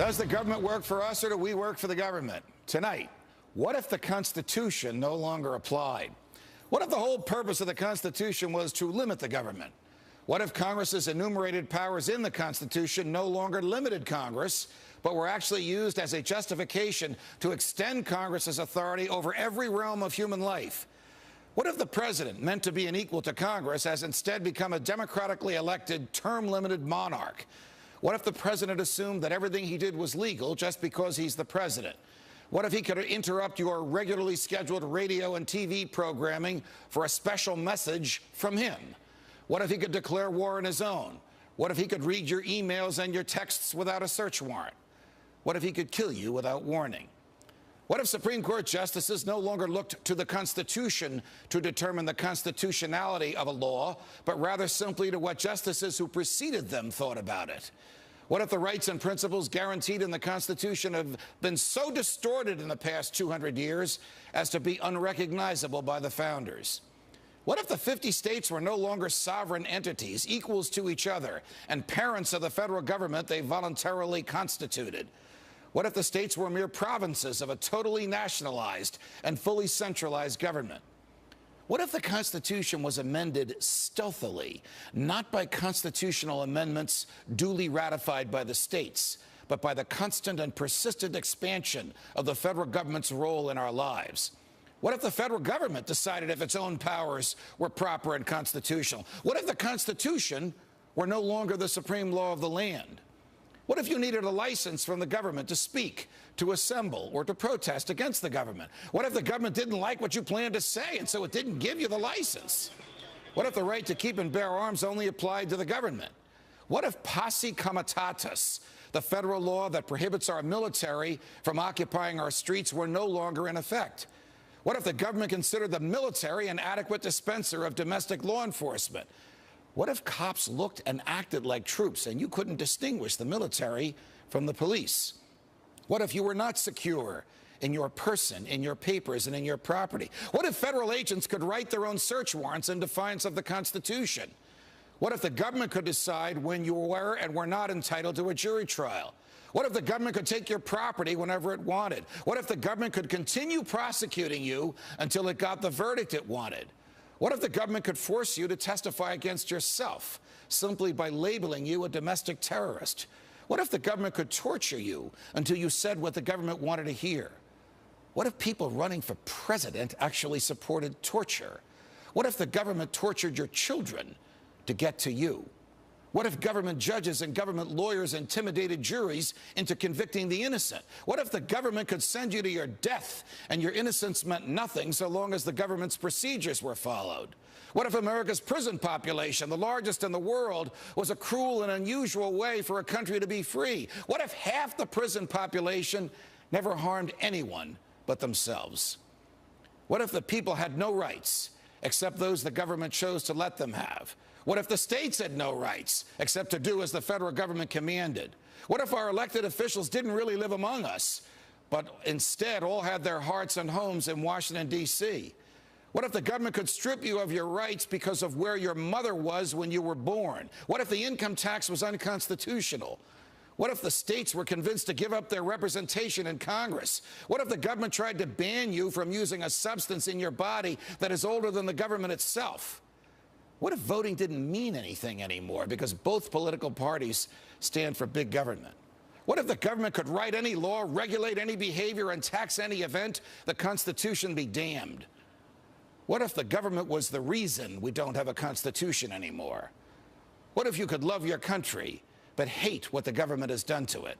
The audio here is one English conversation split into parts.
Does the government work for us or do we work for the government? Tonight, what if the Constitution no longer applied? What if the whole purpose of the Constitution was to limit the government? What if Congress's enumerated powers in the Constitution no longer limited Congress, but were actually used as a justification to extend Congress's authority over every realm of human life? What if the president, meant to be an equal to Congress, has instead become a democratically elected, term-limited monarch? What if the president assumed that everything he did was legal just because he's the president? What if he could interrupt your regularly scheduled radio and TV programming for a special message from him? What if he could declare war on his own? What if he could read your emails and your texts without a search warrant? What if he could kill you without warning? What if Supreme Court justices no longer looked to the Constitution to determine the constitutionality of a law, but rather simply to what justices who preceded them thought about it? What if the rights and principles guaranteed in the Constitution have been so distorted in the past 200 years as to be unrecognizable by the founders? What if the 50 states were no longer sovereign entities, equals to each other, and parents of the federal government they voluntarily constituted? What if the states were mere provinces of a totally nationalized and fully centralized government? What if the Constitution was amended stealthily, not by constitutional amendments duly ratified by the states, but by the constant and persistent expansion of the federal government's role in our lives? What if the federal government decided if its own powers were proper and constitutional? What if the Constitution were no longer the supreme law of the land? What if you needed a license from the government to speak, to assemble, or to protest against the government? What if the government didn't like what you planned to say, and so it didn't give you the license? What if the right to keep and bear arms only applied to the government? What if posse comitatus, the federal law that prohibits our military from occupying our streets, were no longer in effect? What if the government considered the military an adequate dispenser of domestic law enforcement? What if cops looked and acted like troops and you couldn't distinguish the military from the police? What if you were not secure in your person, in your papers, and in your property? What if federal agents could write their own search warrants in defiance of the Constitution? What if the government could decide when you were and were not entitled to a jury trial? What if the government could take your property whenever it wanted? What if the government could continue prosecuting you until it got the verdict it wanted? What if the government could force you to testify against yourself simply by labeling you a domestic terrorist? What if the government could torture you until you said what the government wanted to hear? What if people running for president actually supported torture? What if the government tortured your children to get to you? What if government judges and government lawyers intimidated juries into convicting the innocent? What if the government could send you to your death and your innocence meant nothing so long as the government's procedures were followed? What if America's prison population, the largest in the world, was a cruel and unusual way for a country to be free? What if half the prison population never harmed anyone but themselves? What if the people had no rights except those the government chose to let them have? What if the states had no rights except to do as the federal government commanded? What if our elected officials didn't really live among us, but instead all had their hearts and homes in Washington, D.C.? What if the government could strip you of your rights because of where your mother was when you were born? What if the income tax was unconstitutional? What if the states were convinced to give up their representation in Congress? What if the government tried to ban you from using a substance in your body that is older than the government itself? What if voting didn't mean anything anymore because both political parties stand for big government? What if the government could write any law, regulate any behavior, and tax any event? The Constitution be damned. What if the government was the reason we don't have a Constitution anymore? What if you could love your country but hate what the government has done to it?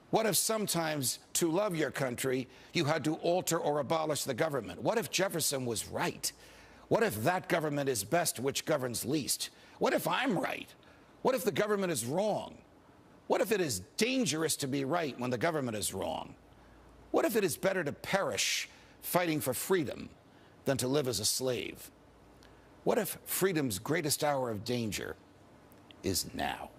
What if sometimes to love your country you had to alter or abolish the government? What if Jefferson was right? What if that government is best which governs least? What if I'm right? What if the government is wrong? What if it is dangerous to be right when the government is wrong? What if it is better to perish fighting for freedom than to live as a slave? What if freedom's greatest hour of danger is now?